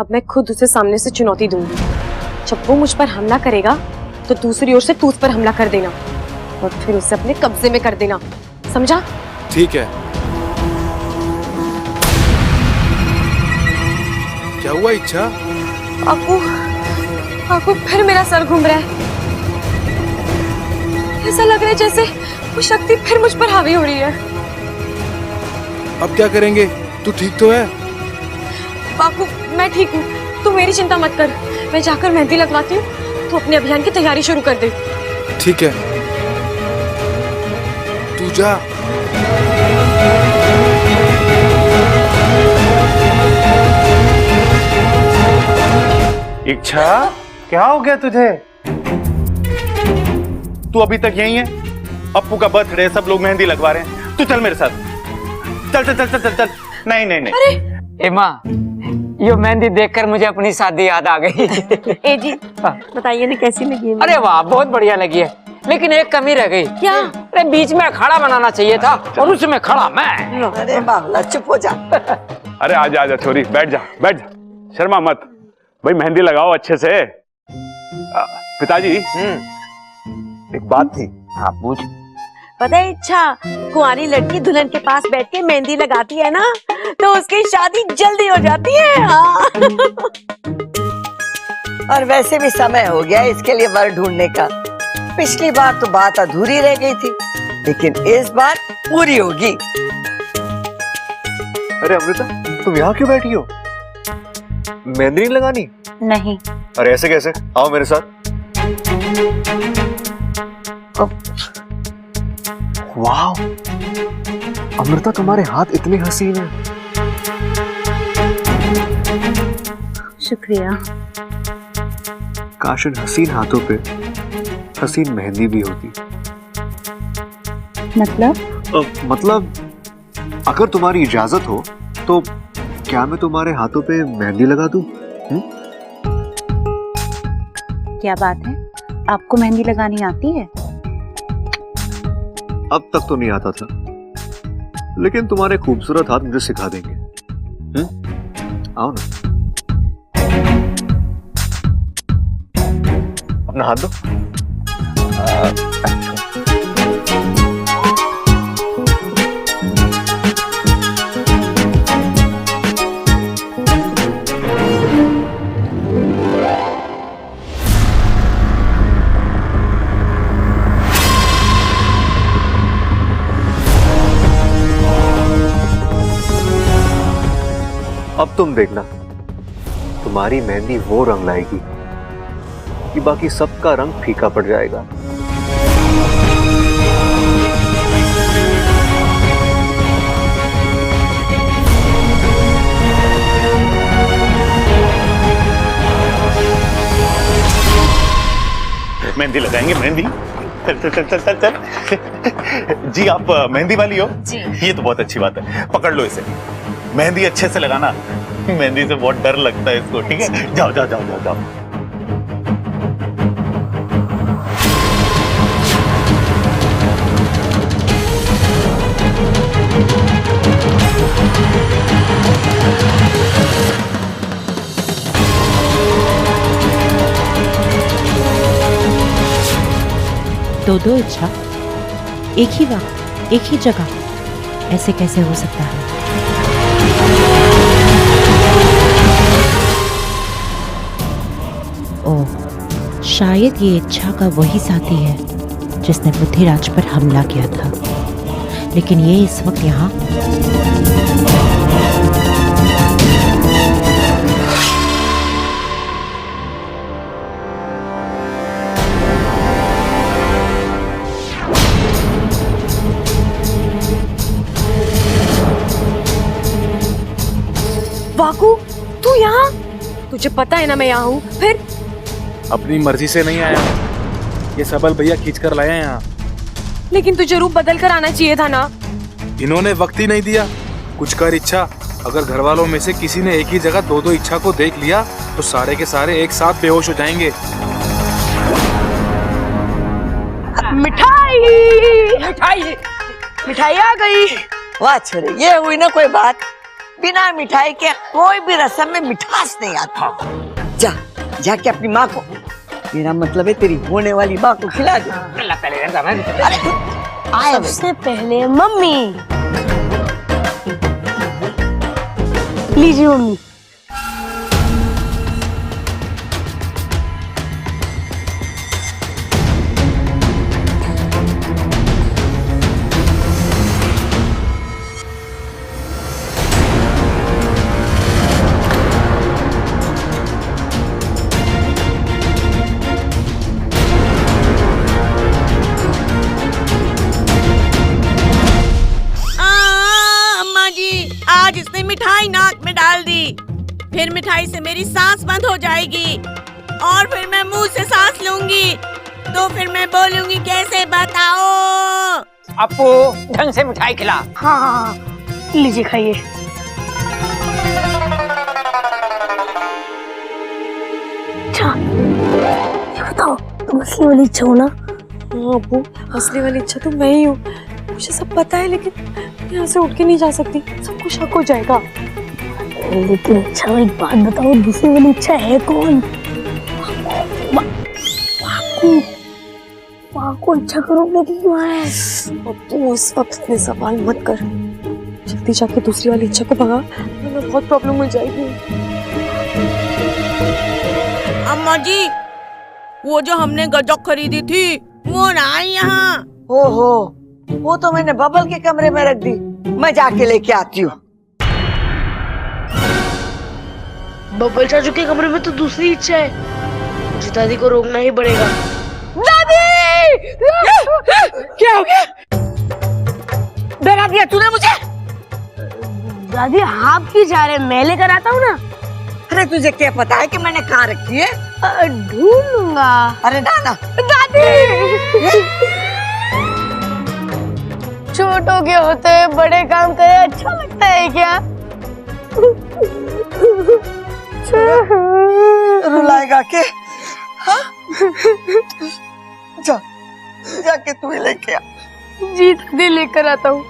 अब मैं खुद उसे सामने से चुनौती दूंगी। जब वो मुझ पर हमला करेगा तो दूसरी ओर से तू उस पर हमला कर देना और फिर उसे अपने कब्जे में कर देना, समझा? ठीक है। क्या हुआ इच्छा? आपको फिर मेरा सर घूम रहा है। ऐसा लग रहा है जैसे वो शक्ति फिर मुझ पर हावी हो रही है। अब क्या करेंगे? तू ठीक तो है? बापू, मैं ठीक हूँ, तू मेरी चिंता मत कर। मैं जाकर मेहंदी लगवाती हूँ, तू अपने अभियान की तैयारी शुरू कर दे। ठीक है, तू जा। इच्छा, क्या हो गया तुझे? तू अभी तक यही है? अप्पू का बर्थडे, सब लोग मेहंदी लगवा रहे हैं, तू चल मेरे साथ। चल चल चल चल चल चल। नहीं नहीं नहीं। अरे ए माँ, ये मेहंदी देखकर मुझे अपनी शादी याद आ गई। ए जी, बताइए ना कैसी लगी? अरे वाह, बहुत बढ़िया लगी है, लेकिन एक कमी रह गई। क्या? अरे बीच में अखाड़ा बनाना चाहिए था और उसमें खड़ा मैं। अरे बाबला चुप हो जा। अरे आजा आजा छोरी, बैठ जा बैठ जा, शर्मा मत भाई, मेहंदी लगाओ अच्छे से। पिताजी, एक बात थी। हाँ पूछ। पता है इच्छा, कुंवारी लड़की दुल्हन के पास बैठ के मेहंदी लगाती है ना तो उसकी शादी जल्दी हो जाती है। हाँ। और वैसे भी समय हो गया इसके लिए वर ढूंढने का। पिछली बार तो बात अधूरी रह गई थी, लेकिन इस बार पूरी होगी। अरे अमृता, तुम यहाँ क्यों बैठी हो? मेहंदी नहीं लगानी? नहीं। अरे ऐसे कैसे? आओ मेरे साथ। वाह अमृता, तुम्हारे हाथ इतने हसीन हैं। शुक्रिया। काश इन हसीन हाथों पे हसीन मेहंदी भी होती। मतलब अगर तुम्हारी इजाजत हो तो क्या मैं तुम्हारे हाथों पे मेहंदी लगा दूं? क्या बात है, आपको मेहंदी लगानी आती है? अब तक तो नहीं आता था, लेकिन तुम्हारे खूबसूरत हाथ मुझे सिखा देंगे। आओ ना, अपना हाथ दो। अब तुम देखना, तुम्हारी मेहंदी वो रंग लाएगी कि बाकी सबका रंग फीका पड़ जाएगा। मेहंदी लगाएंगे, मेहंदी। चल चल चल चल चल चल। जी आप मेहंदी वाली हो? जी। ये तो बहुत अच्छी बात है, पकड़ लो इसे। मेहंदी अच्छे से लगाना, मेहंदी से बहुत डर लगता है इसको, ठीक है? जाओ जाओ जाओ जाओ जाओ। दो इच्छा एक ही वक्त एक ही जगह, ऐसे कैसे हो सकता है? ओह, शायद ये इच्छा का वही साथी है जिसने बुद्धिराज पर हमला किया था, लेकिन ये इस वक्त यहाँ। वाकू, तू यहाँ? तुझे पता है ना मैं यहाँ हूँ। फिर अपनी मर्जी से नहीं आया, ये सबल भैया खींच कर लाए हैं यहाँ। लेकिन तुझे रूप बदल कर आना चाहिए था ना। इन्होंने वक्त ही नहीं दिया। कुछ कर इच्छा, अगर घर वालों में से किसी ने एक ही जगह दो दो इच्छा को देख लिया तो सारे के सारे एक साथ बेहोश हो जाएंगे। मिठाई मिठाई मिठाई आ गई। वाह छोरे, ये हुई ना कोई बात। बिना मिठाई के कोई भी रस्म में मिठास नहीं आता। जा जाके अपनी माँ को, मेरा मतलब है तेरी होने वाली माँ को खिला दे। सबसे पहले मम्मी। लीजिए मम्मी। आज इसने मिठाई नाक में डाल दी, फिर मिठाई से मेरी सांस बंद हो जाएगी और फिर मैं मुंह से सांस लूंगी तो फिर मैं बोलूंगी कैसे बताओ। अपू ढंग से मिठाई खिला। हाँ, लीजिए खाइए। अच्छा, ये बताओ तुम असली वाली इच्छा हो ना? हाँ अब्बू, असली वाली इच्छा तो मैं ही हूँ। मुझे सब पता है, लेकिन यहाँ से उठ के नहीं जा सकती, सबको शक हो जाएगा। लेकिन अच्छा एक बात बताओ, दूसरी वाली इच्छा है कौन? को इच्छा करो लेकिन क्यों है? अब्बू इस वक्त इतने सवाल मत कर, जल्दी जाके दूसरी वाली इच्छा को भगा, वरना बहुत प्रॉब्लम हो जाएगी। अम्मा जी, वो जो हमने गजक खरीदी थी वो ना आई यहाँ। ओहो, वो तो मैंने बबल के कमरे में रख दी, मैं जाके लेके आती हूँ। बब्बल चाचू के कमरे में तो दूसरी इच्छा है, मुझे दादी को रोकना ही पड़ेगा। दादी! क्या हो गया? डरा दिया तूने मुझे? दादी आप क्यों जा रहे हैं? मैं लेकर आता हूँ ना। अरे तुझे क्या पता है कि मैंने कहाँ रखी है? ढूंढ लूंगा। अरे नाना। दादी! छोटों के होते बड़े काम करे अच्छा लगता है क्या? रुलाएगा के? हाँ? जा, जाके तू ही लेके आ। जी दादी लेकर आता हूँ।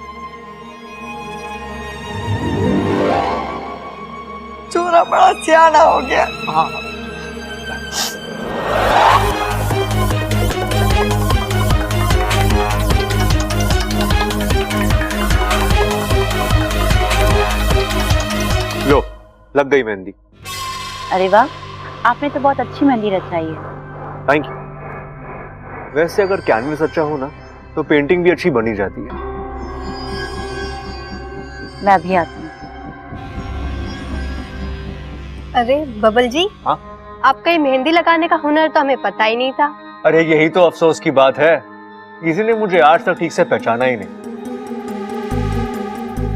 छोरा बड़ा सियाना हो गया। हाँ। लो, लग गई मेहंदी। अरे वाह, आपने तो बहुत अच्छी मेहंदी रचाई है। Thank you. वैसे अगर कैनवस अच्छा हो ना तो पेंटिंग भी अच्छी बनी जाती है। मैं अभी आती हूँ। अरे बबल जी, हाँ? आपका ये मेहंदी लगाने का हुनर तो हमें पता ही नहीं था। अरे यही तो अफसोस की बात है, किसी ने मुझे आज तक ठीक से पहचाना ही नहीं।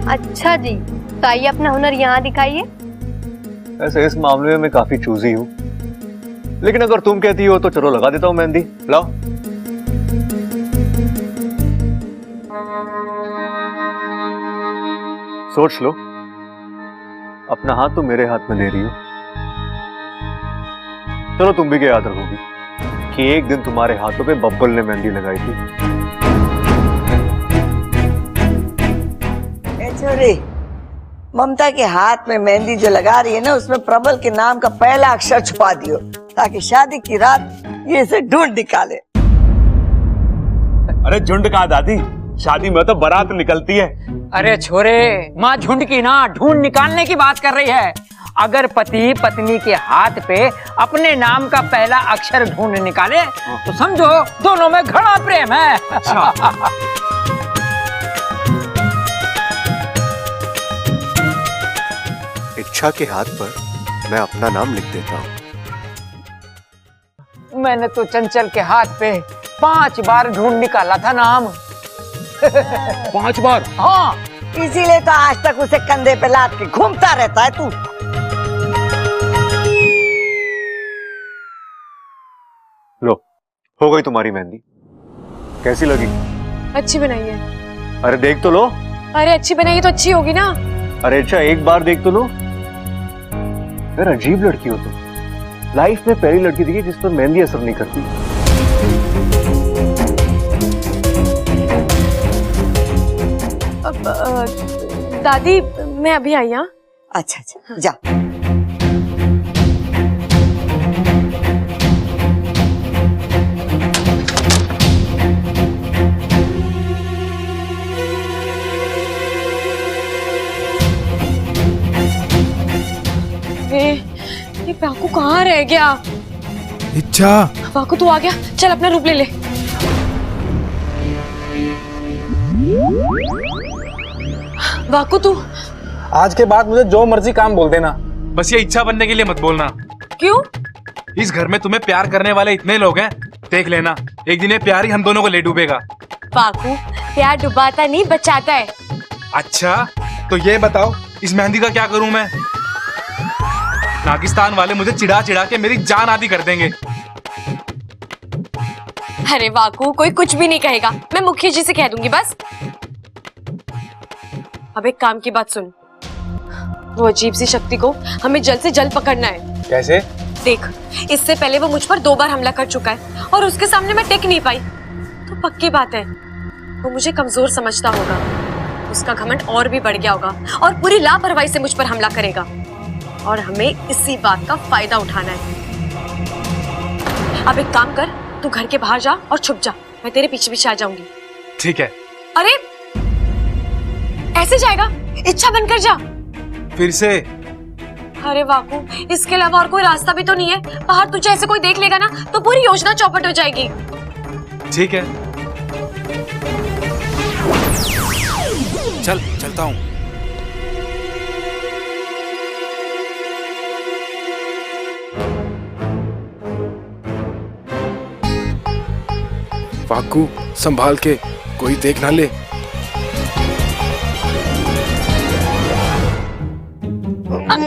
अच्छा जी, तो आइए अपना हुनर यहाँ दिखाइए। वैसे इस मामले में मैं काफी चूजी हूँ, लेकिन अगर तुम कहती हो तो चलो लगा देता हूँ मेहंदी। लाओ। सोच लो, अपना हाथ तो मेरे हाथ में दे रही हो। चलो तुम भी क्या याद रखोगी कि एक दिन तुम्हारे हाथों पे बब्बल ने मेहंदी लगाई थी। छोरी, ममता के हाथ में मेहंदी जो लगा रही है ना, उसमें प्रबल के नाम का पहला अक्षर छुपा दियो, ताकि शादी की रात ये इसे ढूंढ निकाले। अरे झुंड कहाँ दादी, शादी में तो बारात निकलती है। अरे छोरे, माँ झुंड की ना ढूंढ निकालने की बात कर रही है। अगर पति पत्नी के हाथ पे अपने नाम का पहला अक्षर ढूंढ निकाले तो समझो दोनों में घना प्रेम है। इच्छा के हाथ पर मैं अपना नाम लिख देता हूँ। मैंने तो चंचल के हाथ पे 5 बार ढूंढ निकाला था नाम। 5 बार? हाँ, इसीलिए तो आज तक उसे कंधे पे लाद के घूमता रहता है तू। लो, हो गई तुम्हारी मेहंदी। कैसी लगी? अच्छी बनाई है। अरे देख तो लो। अरे अच्छी बनाई तो अच्छी होगी ना। अरे अच्छा, एक बार देख तो लो। यार अजीब लड़की हो तुम। लाइफ में पहली लड़की थी जिस पर मेहंदी असर नहीं करती। दादी मैं अभी आई। हाँ, अच्छा अच्छा जा। ये पाकू कहाँ रह गया? इच्छा, पाकू तू आ गया, चल अपना रूप ले ले। वाकू तू आज के बाद मुझे जो मर्जी काम बोल देना, बस ये इच्छा बनने के लिए मत बोलना। क्यों? इस घर में तुम्हें प्यार करने वाले इतने लोग हैं, देख लेना एक दिन ये प्यार ही हम दोनों को ले डूबेगा। वाकू प्यार डुबाता नहीं बचाता है। अच्छा तो ये बताओ इस मेहंदी का क्या करूं मैं? नागिस्तान वाले मुझे चिढ़ा चिढ़ा के मेरी जान आधी कर देंगे। अरे वाकू कोई कुछ भी नहीं कहेगा, मैं मुखिया जी से कह दूंगी बस। अब एक काम की बात सुन, वो अजीब सी शक्ति को हमें जल्द से जल्द पकड़ना है। कैसे? देख, इससे पहले वो मुझ पर 2 बार हमला कर चुका है और उसके सामने मैं टिक नहीं पाई, तो पक्की बात है वो मुझे कमजोर समझता होगा, उसका घमंड और भी बढ़ गया होगा और पूरी लापरवाही से मुझ पर हमला करेगा और हमें इसी बात का फायदा उठाना है। अब एक काम कर, तू घर के बाहर जा और छुप जा, मैं तेरे पीछे पीछे आ जाऊंगी। ठीक है। अरे ऐसे जाएगा? इच्छा बनकर जा। फिर से? अरे वाकू इसके अलावा और कोई रास्ता भी तो नहीं है, बाहर तुझे ऐसे कोई देख लेगा ना तो पूरी योजना चौपट हो जाएगी। ठीक है चल चलता हूँ। वाकू संभाल के, कोई देख ना ले।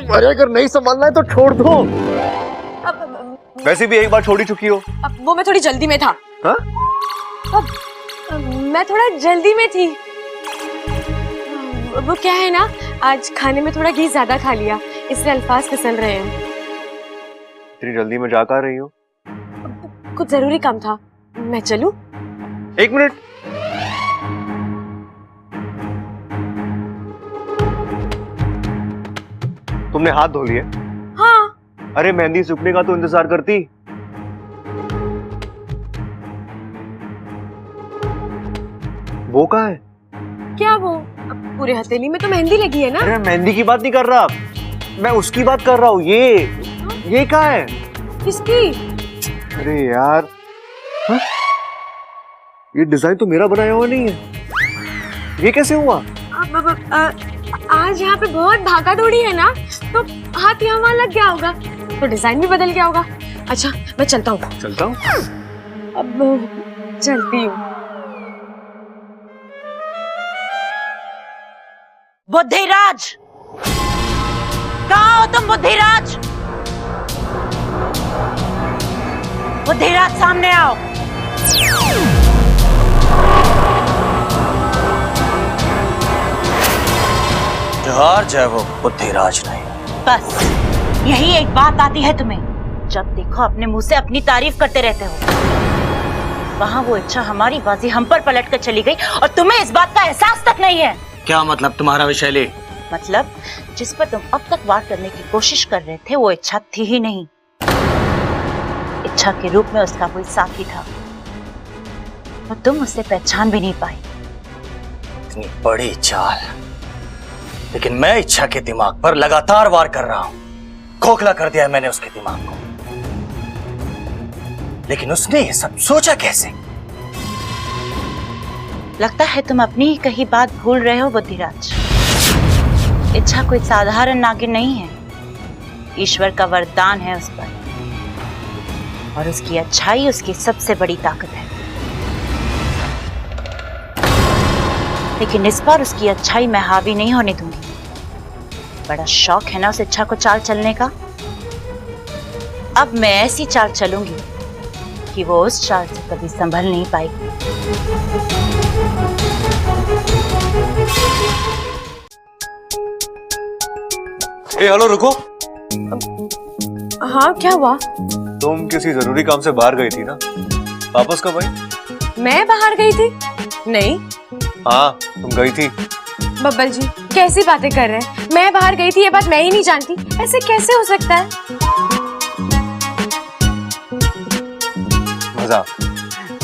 अरे अगर नहीं संभालना है तो छोड़ दो। वैसे भी एक बार छोड़ ही चुकी हो। अब वो मैं थोड़ी जल्दी में था। हाँ? मैं थोड़ा जल्दी में थी। वो क्या है ना, आज खाने में थोड़ा घी ज्यादा खा लिया, इसलिए अल्फाज फिसल रहे हैं। इतनी जल्दी में जा कर रही हो? कुछ जरूरी काम था, मैं चलूं? 1 मिनट। तुमने हाथ धो लिए? हाँ। अरे मेहंदी सूखने का तो इंतजार करती। वो कहाँ है? क्या वो? पूरे हथेली में तो मेहंदी लगी है ना। अरे मेहंदी की बात नहीं कर रहा, मैं उसकी बात कर रहा हूँ। ये कहाँ है? किसकी? अरे यार, हाँ? ये डिजाइन तो मेरा बनाया हुआ नहीं है, ये कैसे हुआ? आज यहाँ पे बहुत भागा दौड़ी है ना, तो हाथ यहाँ वहाँ लग गया होगा, तो डिजाइन भी बदल गया होगा। अच्छा मैं चलता हूँ। चलता हूँ? अब चलती हूँ। बुद्धिराज, कहाँ हो तुम बुद्धिराज? बुद्धिराज सामने आओ। हार जाए वो बुद्धिराज नहीं। बस यही एक बात आती है तुम्हें, जब देखो अपने मुंह से अपनी तारीफ करते रहते हो। वहाँ वो इच्छा हमारी बाजी हम पर पलट कर चली गई और तुम्हें इस बात का एहसास तक नहीं है। क्या मतलब तुम्हारा विशैली? मतलब जिस पर तुम अब तक वार करने की कोशिश कर रहे थे वो इच्छा थी ही नहीं, इच्छा के रूप में उसका कोई साथी था और तुम उसे पहचान भी नहीं पाई। इतनी बड़ी चाल, लेकिन मैं इच्छा के दिमाग पर लगातार वार कर रहा हूं। खोखला कर दिया है मैंने उसके दिमाग को, लेकिन उसने ये सब सोचा कैसे? लगता है तुम अपनी ही कही बात भूल रहे हो बुद्धिराज। इच्छा कोई साधारण नागिन नहीं है, ईश्वर का वरदान है उस पर, और उसकी अच्छाई उसकी सबसे बड़ी ताकत है। लेकिन इस बार उसकी अच्छाई मैं हावी नहीं होने दूंगी। बड़ा शौक है ना उस इच्छा को चाल चलने का। अब मैं ऐसी चाल चलूंगी कि वो उस चाल से कभी संभल नहीं पाएगी। हेलो रुको। हाँ क्या हुआ? तुम किसी जरूरी काम से बाहर गई थी ना, वापस कब आई? मैं बाहर गई थी? नहीं। हाँ तुम गई थी। बब्बल जी कैसी बातें कर रहे हैं? मैं बाहर गई थी, ये बात मैं ही नहीं जानती? ऐसे कैसे हो सकता है?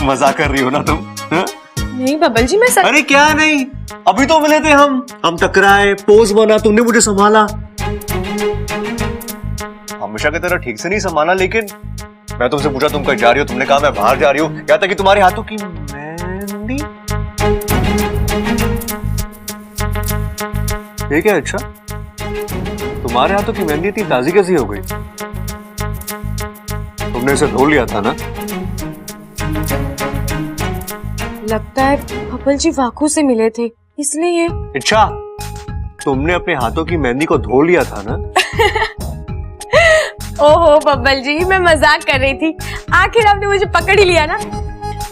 मजाक कर रही हो ना तुम? हा? नहीं बबल जी, मैं सच... अरे क्या नहीं, अभी तो मिले थे हम टकराए, पोज बना, तुमने मुझे संभाला। हमेशा की तरह ठीक से नहीं संभाला, लेकिन मैं तुमसे पूछा तुम कहीं जा रही हो, तुमने कहा मैं बाहर जा रही हूँ, क्या था कि तुम्हारे हाथों की मेहंदी। ठीक है, अच्छा तुम्हारे हाथों की मेहंदी इतनी ताजी कैसी हो गई? तुमने इसे धो लिया था ना? लगता है बबल जी वाकू से मिले थे, इसलिए। अच्छा, तुमने अपने हाथों की मेहंदी को धो लिया था ना? ओहो बबल जी, मैं मजाक कर रही थी, आखिर आपने मुझे पकड़ ही लिया ना।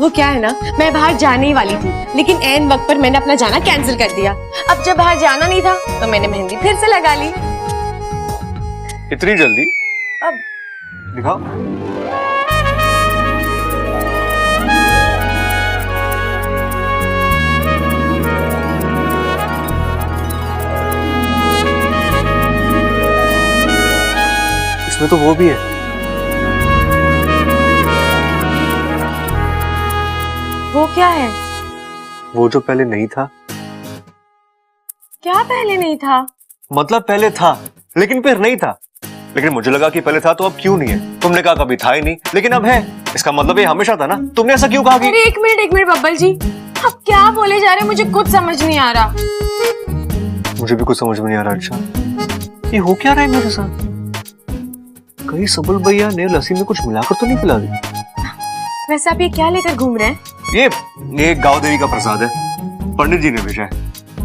वो क्या है ना, मैं बाहर जाने ही वाली थी, लेकिन ऐन वक्त पर मैंने अपना जाना कैंसिल कर दिया। अब जब बाहर जाना नहीं था तो मैंने मेहंदी फिर से लगा ली। इतनी जल्दी? अब दिखाओ। इसमें तो वो भी है। वो क्या है? वो जो पहले नहीं था। क्या पहले नहीं था? मतलब पहले था लेकिन फिर नहीं था, लेकिन मुझे लगा कि पहले था तो अब क्यों नहीं है। तुमने कहा कभी था ही नहीं, लेकिन अब है, इसका मतलब ये हमेशा था ना। तुमने ऐसा क्यों कहा कि... अरे एक मिनट बब्बल जी, आप क्या बोले जा रहे हैं? मुझे कुछ समझ नहीं आ रहा। मुझे भी कुछ समझ में नहीं आ रहा। अच्छा, ये हो क्या रहा है मेरे साथ? कहीं सबुल भैया ने लस्सी में कुछ मिलाकर तो नहीं पिला दी? वैसे आप ये क्या लेकर घूम रहे हैं? ये गाँव देवी का प्रसाद है, पंडित जी ने भेजा है,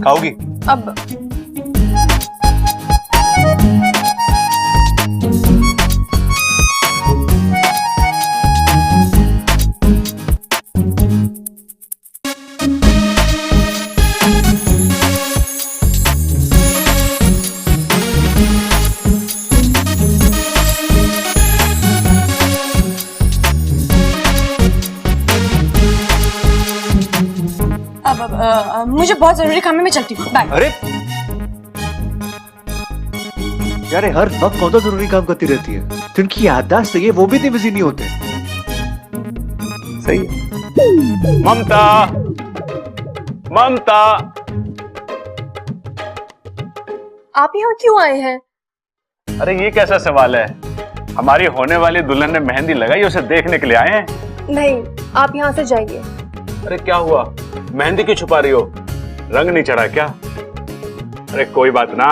खाओगी? अब मुझे बहुत जरूरी काम है, मैं चलती हूँ, बाय। अरे यार, हर वक्त कौन सा जरूरी काम करती रहती है? जिनकी याददाश्त सही है वो भी इतने बिजी नहीं होते। सही है। ममता, ममता, आप यहाँ क्यों आए हैं? अरे ये कैसा सवाल है? हमारी होने वाली दुल्हन ने मेहंदी लगाई, उसे देखने के लिए आए हैं। नहीं, आप यहाँ से जाइए। अरे क्या हुआ, मेहंदी क्यों छुपा रही हो? रंग नहीं चढ़ा क्या? अरे कोई बात ना,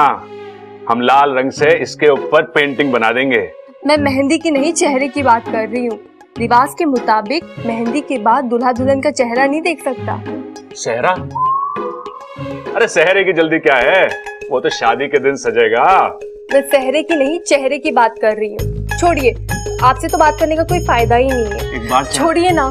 हम लाल रंग से इसके ऊपर पेंटिंग बना देंगे। मैं मेहंदी की नहीं, चेहरे की बात कर रही हूँ। रिवाज के मुताबिक मेहंदी के बाद दूल्हा दुल्हन का चेहरा नहीं देख सकता। चेहरा? अरे चेहरे की जल्दी क्या है, वो तो शादी के दिन सजेगा। मैं चेहरे की नहीं, चेहरे की बात कर रही हूँ। छोड़िए, आपसे तो बात करने का कोई फायदा ही नहीं है। एक बात छोड़िए ना,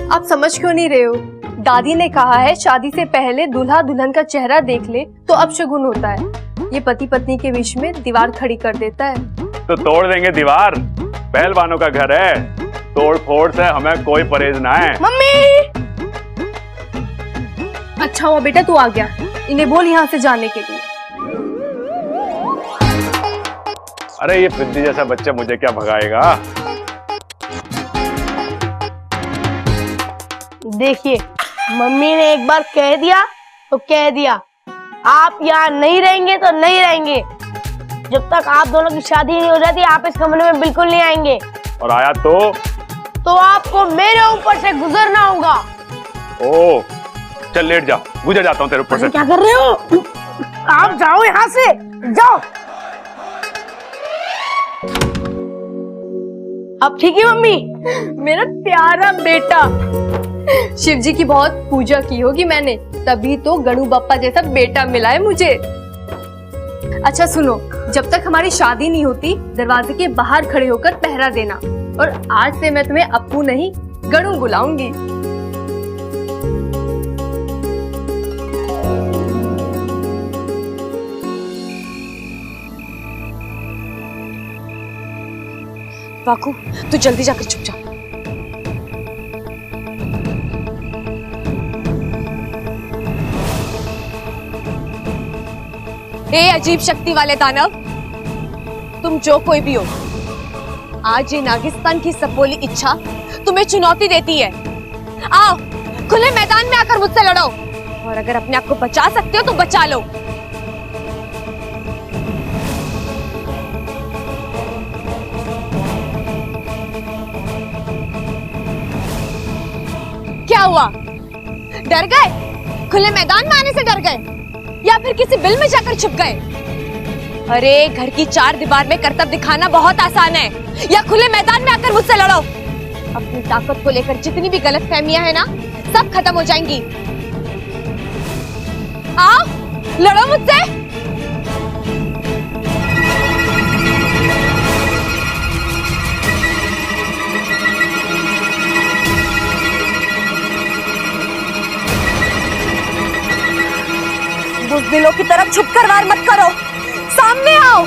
आप समझ क्यों नहीं रहे हो? दादी ने कहा है शादी से पहले दूल्हा दुल्हन का चेहरा देख ले तो अपशगुन होता है। ये पति पत्नी के बीच में दीवार खड़ी कर देता है। तो तोड़ देंगे दीवार, पहलवानों का घर है, तोड़ फोड़ से हमें कोई परहेज ना है। मम्मी! अच्छा हुआ बेटा तू आ गया, इन्हें बोल यहाँ से जाने के लिए। अरे ये पिद्दी जैसा बच्चा मुझे क्या भगाएगा? देखिए, मम्मी ने एक बार कह दिया तो कह दिया, आप यहाँ नहीं रहेंगे तो नहीं रहेंगे। जब तक आप दोनों की शादी नहीं हो जाती आप इस कमरे में बिल्कुल नहीं आएंगे। और आया तो आपको मेरे ऊपर से गुजरना होगा। ओ, चल लेट जा, गुजर जाता हूँ तेरे ऊपर से। क्या कर रहे हो? आप जाओ यहाँ से, जाओ। अब ठीक है मम्मी? मेरा प्यारा बेटा, शिव जी की बहुत पूजा की होगी मैंने, तभी तो गणु बप्पा जैसा बेटा मिला है मुझे। अच्छा सुनो, जब तक हमारी शादी नहीं होती दरवाजे के बाहर खड़े होकर पहरा देना, और आज से मैं तुम्हें अप्पू नहीं गणु बुलाऊंगी। वाकू, तू जल्दी जाकर छुप जा। ए अजीब शक्ति वाले दानव, तुम जो कोई भी हो, आज ये नागिस्तान की सपोली इच्छा तुम्हें चुनौती देती है। आओ खुले मैदान में आकर मुझसे लड़ो, और अगर अपने आप को बचा सकते हो तो बचा लो। क्या हुआ, डर गए? खुले मैदान में आने से डर गए या फिर किसी बिल में जाकर छुप गए? अरे घर की चार दीवार में करतब दिखाना बहुत आसान है, या खुले मैदान में आकर मुझसे लड़ो। अपनी ताकत को लेकर जितनी भी गलतफहमियां हैं ना, सब खत्म हो जाएंगी। आओ लड़ो मुझसे। बुज़दिलों की तरफ छुपकर वार मत करो, सामने आओ।